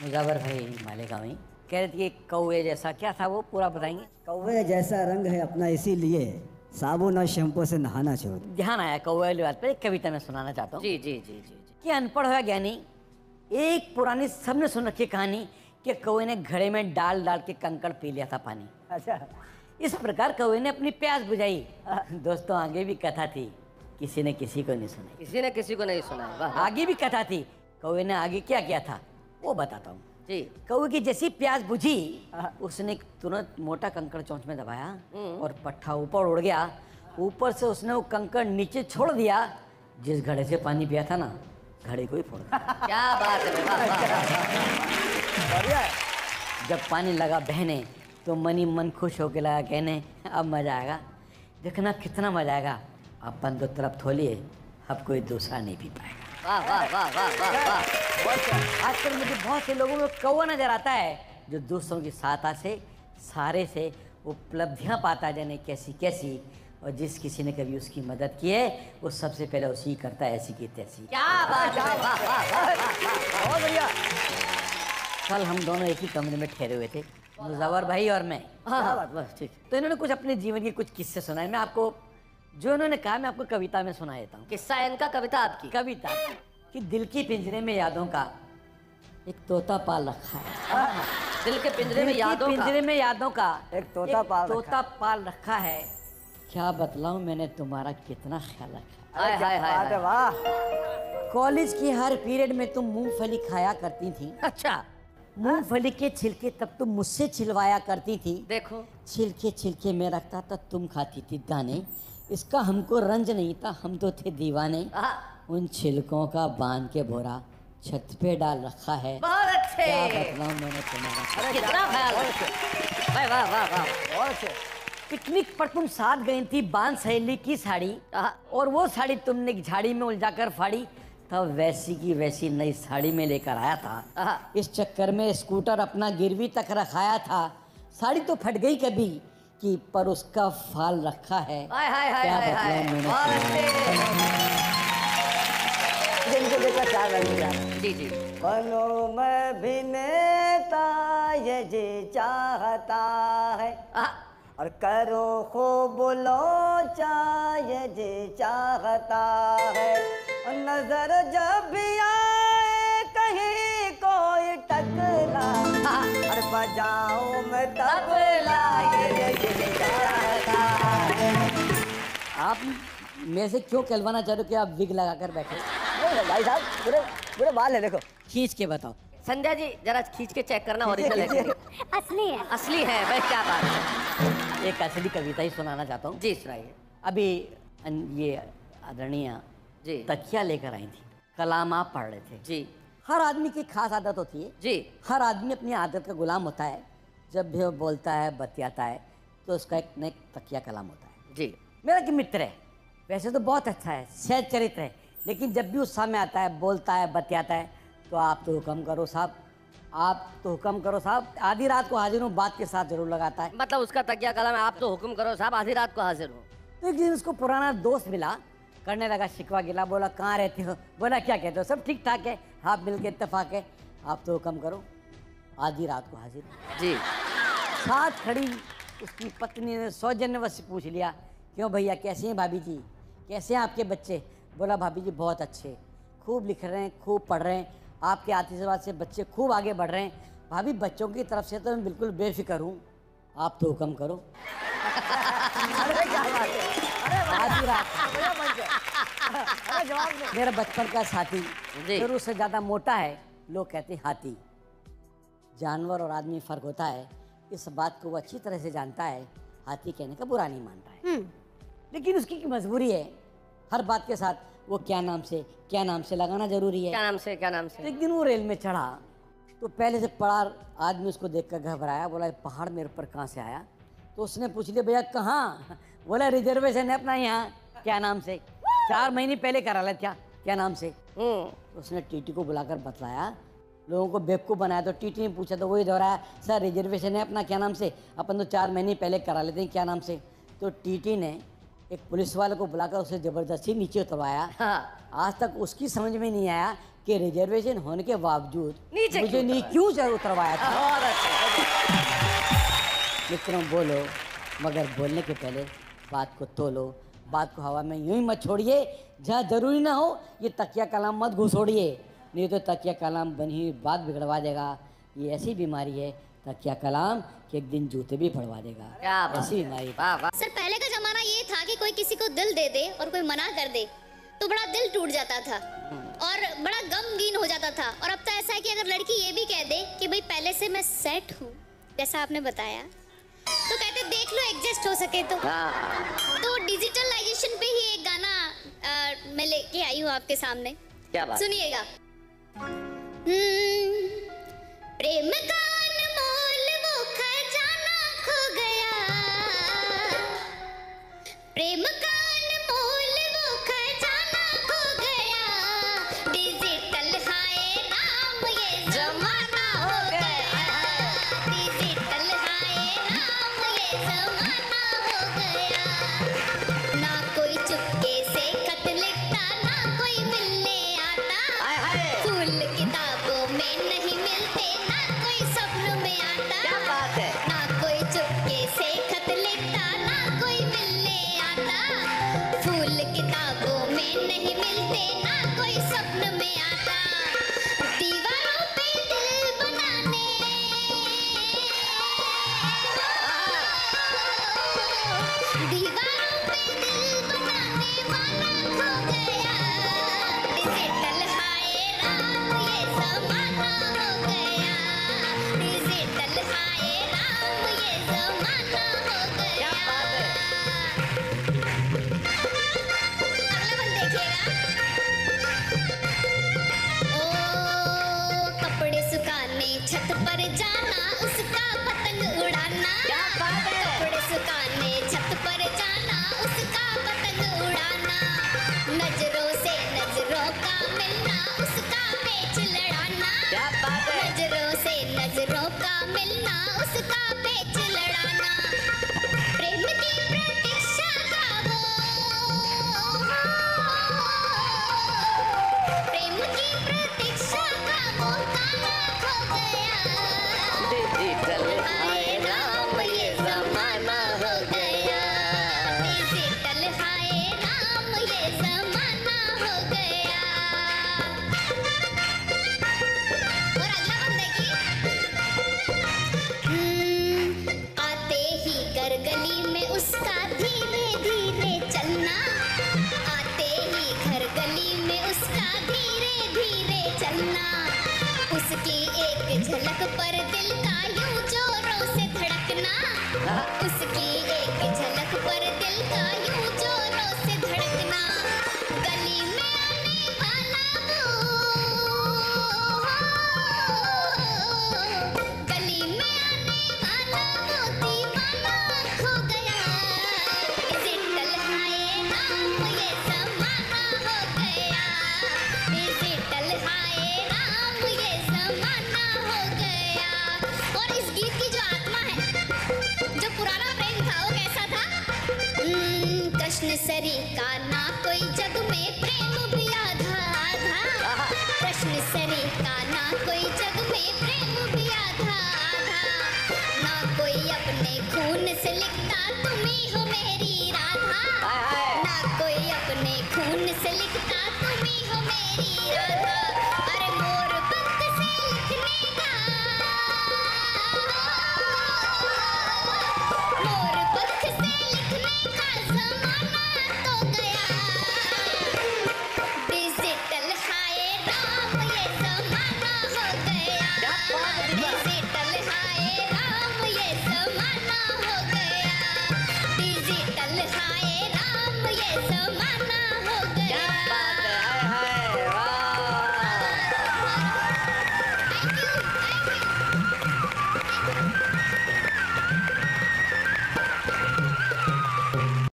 मुज़ावर भाई मालेगांव में कह रहे थे कि कौवे जैसा क्या था वो पूरा बताएंगे। कौवे जैसा रंग है अपना इसीलिए साबुन और शैम्पू से नहाना छोड़। ध्यान आया कौवे वाली बात पर, एक कविता मैं सुनाना चाहता हूँ। जी जी जी जी जी। कि अनपढ़ हो या ज्ञानी, एक पुरानी सबने सुन रखी कहानी कि कौवे ने घड़े में डाल डाल के कंकड़ पी लिया था पानी। अच्छा, इस प्रकार कौवे ने अपनी प्यास बुझाई। दोस्तों आगे भी कथा थी, किसी ने किसी को नहीं सुनाई। किसी ने किसी को नहीं सुनाया। वाह। आगे भी कथा थी, कौवे ने आगे क्या किया था वो बताता हूँ। जी। कौवे की जैसी प्यास बुझी, उसने तुरंत मोटा कंकड़ चोंच में दबाया और पट्ठा ऊपर उड़ गया। ऊपर से उसने वो कंकड़ नीचे छोड़ दिया। जिस घड़े से पानी पिया था ना, घड़े को ही फोड़ दिया। क्या बात है। वाह, वाह। जब पानी लगा बहने तो मनी मन खुश होके लगा कहने अब मजा आएगा। देखना कितना मजा आएगा, अपन दो तरफ थोलिए, अब कोई दूसरा नहीं पी पाएगा। वाह वाह वाह वाह वाह वाह। आजकल मुझे बहुत से लोगों में कौवा नजर आता है जो दूसरों की सहायता से, सारे से उपलब्धियां पाता है, जाने कैसी कैसी, और जिस किसी ने कभी उसकी मदद की है वो सबसे पहले उसी करता है ऐसी की तैसी। क्या बात है। वाह वाह वाह। बहुत बढ़िया। कल हम दोनों एक ही कमरे में ठहरे हुए थे, मुज़ावर भाई और मैं। हाँ बस ठीक। तो इन्होंने कुछ अपने जीवन के कुछ किस्से सुनाए। मैं आपको जो इन्होंने कहा मैं आपको कविता में सुना देता हूँ। किस्सा इनका, कविता आपकी। कविता कि दिल की पिंजरे में यादों का एक तोता पाल रखा है। दिल के पिंजरे में यादों का पिंजरे में यादों का एक तोता पाल रखा है। क्या बतलाऊं मैंने तुम्हारा कितना ख्याल रखा। हाय हाय हाय हाय। वाह। कॉलेज की हर पीरियड में तुम मूंगफली खाया करती थी। अच्छा। मूंगफली के छिलके तब तुम मुझसे छिलवाया करती थी। देखो। छिलके छिलके में रखता था, तुम खाती थी दाने। इसका हमको रंज नहीं था, हम तो थे दीवाने। उन छिलकों का बांध के बोरा छत पे डाल रखा है। बहुत अच्छे। क्या बतलाऊं मैंने तुम्हारा। कितना ख्याल। वाह वाह वाह वाह। बहुत अच्छे। पिकनिक पर तुम साथ गई थी, बांध सहेली की साड़ी, और वो साड़ी तुमने झाड़ी में उलझाकर फाड़ी। तब वैसी की वैसी नई साड़ी में लेकर आया था। इस चक्कर में स्कूटर अपना गिरवी तक रखाया था। साड़ी तो फट गई कभी कि पर उसका फाल रखा है। हाय हाय हाय क्या हाय बतलाऊं हाय। मैंने बहुत तुम्हारा। अच्छे। इनको देखकर चार लग गया। जी जी। बनो में भी नेता ये जी चाहता है, और करो खूब लोचा ये जी चाहता है, और नजर जब भी आए कहीं कोई टकला, और बजाओ मैं तबला ये जी चाहता है। आप मेरे से क्यों कहलवाना चाह रहे हो कि आप विग लगा कर बैठे? भाई साहब पूरे पूरे बाल है, देखो खींच के बताओ। संजय जी जरा खींच के चेक करना ओरिजिनल है कि नहीं। असली है। असली है भाई, क्या बात है। एक असली कविता ही सुनाना चाहता हूँ। जी सुनाइए। अभी ये आदरणीय जी तकिया लेकर आई थी, कलाम आप पढ़ रहे थे। जी हर आदमी की खास आदत होती है। जी। हर आदमी अपनी आदत का गुलाम होता है। जब भी वो बोलता है, बतियाता है, तो उसका एक न एक तकिया कलाम होता है। जी। मेरा कि मित्र है, वैसे तो बहुत अच्छा है, सहज चरित्र है, लेकिन जब भी उस सामने आता है, बोलता है, बतियाता है, तो आप तो हुक्म करो साहब, आप तो हुक्म करो साहब। आधी रात को हाजिर हूँ बात के साथ जरूर लगाता है। मतलब उसका तकिया कलम है, आप तो हुक्म करो साहब, आधी रात को हाजिर हो। तो एक दिन उसको पुराना दोस्त मिला, करने लगा शिकवा गिला। बोला कहाँ रहते हो? बोला क्या कहते हो, सब ठीक ठाक है, आप मिल के इत्तेफाक है, आप तो हुक्म करो, आधी रात को हाजिर। जी। साथ खड़ी उसकी पत्नी ने सौजन्यवश से पूछ लिया, क्यों भैया कैसे हैं भाभी जी, कैसे हैं आपके बच्चे? बोला भाभी जी बहुत अच्छे, खूब लिख रहे हैं, खूब पढ़ रहे हैं, आपके आशीर्वाद से बच्चे खूब आगे बढ़ रहे हैं। भाभी बच्चों की तरफ से तो मैं बिल्कुल बेफिक्र हूँ, आप तो हुक्म करो। अरे क्या बात है। आधी रात अरे जवाब दे। मेरा बचपन का साथी, जी। फिर उससे ज़्यादा मोटा है, लोग कहते हैं हाथी। जानवर और आदमी फ़र्क होता है, इस बात को वो अच्छी तरह से जानता है। हाथी कहने का बुरा नहीं मानता है, लेकिन उसकी की मजबूरी है, हर बात के साथ वो क्या नाम से लगाना जरूरी है। क्या नाम से, क्या नाम से? एक दिन वो रेल में चढ़ा तो पहले से पड़ा आदमी उसको देखकर घबराया। बोला ये पहाड़ मेरे ऊपर कहाँ से आया? तो उसने पूछ लिया भैया कहाँ? बोला रिजर्वेशन है अपना यहाँ। क्या नाम से? 4 महीने पहले करा लिया। क्या नाम से? तो उसने टीटी को बुलाकर बतलाया, लोगों को बेवकूफ़ बनाया। तो टीटी ने पूछा तो वही दोहराया, सर रिजर्वेशन है अपना, क्या नाम से? अपन तो 4 महीने पहले करा लेते हैं, क्या नाम से? तो टीटी ने एक पुलिस वाले को बुलाकर उसे ज़बरदस्ती नीचे उतरवाया। हाँ। आज तक उसकी समझ में नहीं आया कि रिजर्वेशन होने के बावजूद नीचे मुझे क्यों नहीं उतरवाया? क्यों जरूर उतरवाया था। बहुत अच्छा। मित्रों बोलो, मगर बोलने के पहले बात को तोलो, बात को हवा में यूं ही मत छोड़िए। जहाँ जरूरी ना हो ये तकिया कलाम मत घुसोड़िए, नहीं तो तकिया कलाम बनी हुई बात बिगड़वा देगा। ये ऐसी बीमारी है तकिया कलाम कि एक दिन जूते भी पड़वा देगा। क्या बात ऐसी है। बीमारी। वाह वाह। सर पहले का जमाना ये था कि कोई किसी को दिल दे दे और कोई मना कर दे तो बड़ा दिल टूट जाता था और बड़ा गमगीन हो जाता था। और अब तो ऐसा है कि अगर लड़की ये भी कह दे कि भाई पहले से मैं सेट हूँ, जैसा आपने बताया, तो कहते देख लो एडजस्ट हो सके तो। हाँ, तो डिजिटलाइजेशन पे ही एक गाना मैं लेके आई हूँ आपके सामने, क्या बात। सुनिएगा। प्रेम का अनमोल वो खजाना खो गया, प्रेम का अनमोल वो खजाना खो गया, डिजिटल हाय राम ये जमाना हो गया, डिजिटल हाय राम ये जमाना हो गया। ना कोई चुपके से खत लिखता, ना कोई मिलने आता, हाय हाय। फूल किताबों में नहीं मिलते, ना कोई सपनों में आता। क्या बात है। ना कोई चुपके से खत लिखता, ना कोई मिलने आता, फूल किताबों में नहीं मिलते, ना कोई सपन में आता। दीवारों पे दिल बनाने, दीवारों पे दिल बनाने वाला खो गया, डिजिटल हाय राम ये जमाना हो गया, डिजिटल हाय राम ये जमाना हो क्या गया। बात है। अगला वन देखिएगा। ओ कपड़े सुखाने छत पर जाना, उसका पतंग उड़ाना। क्या बात है। कपड़े सुखाने छत पर जाना, उसका पतंग उड़ाना। नजरों से नजरों का मिलना, उसका पेच लड़ाना। क्या बात है। नजरों से नजरों का मिलना, उसका पेच लड़ाना। प्रेम की प्रतीक्षा का वो, प्रेम की प्रतीक्षा का वो गाना खो गया, डिजिटल हाय राम ये जमाना हो गया, डिजिटल हाय राम ये जमाना हो गया। और अगला वन देखिए। आते ही कर गली में उसका धीरे धीरे चलना, आते ही घर गली में उसका धीरे धीरे चलना। उसकी एक झलक पर दिल का यूं जोरों से धड़कना, उसकी एक झलक पर दिल का यूं जोरों से धड़कना। गली में आने वाला वो, गली में आने वाला वो दीवाना खो गया, डिजिटल हाय राम ये जमाना हो गया, डिजिटल हाय राम ये जमाना हो गया। और इस गीत की जो आत्मा है, जो पुराना प्रेम था वो कैसा था? कृष्ण सरी का ना कोई जग में प्रेम भी आधा आधा, कृष्ण सरी का ना कोई जग में प्रेम भी आधा आधा। ना कोई अपने खून से लिखता, तुम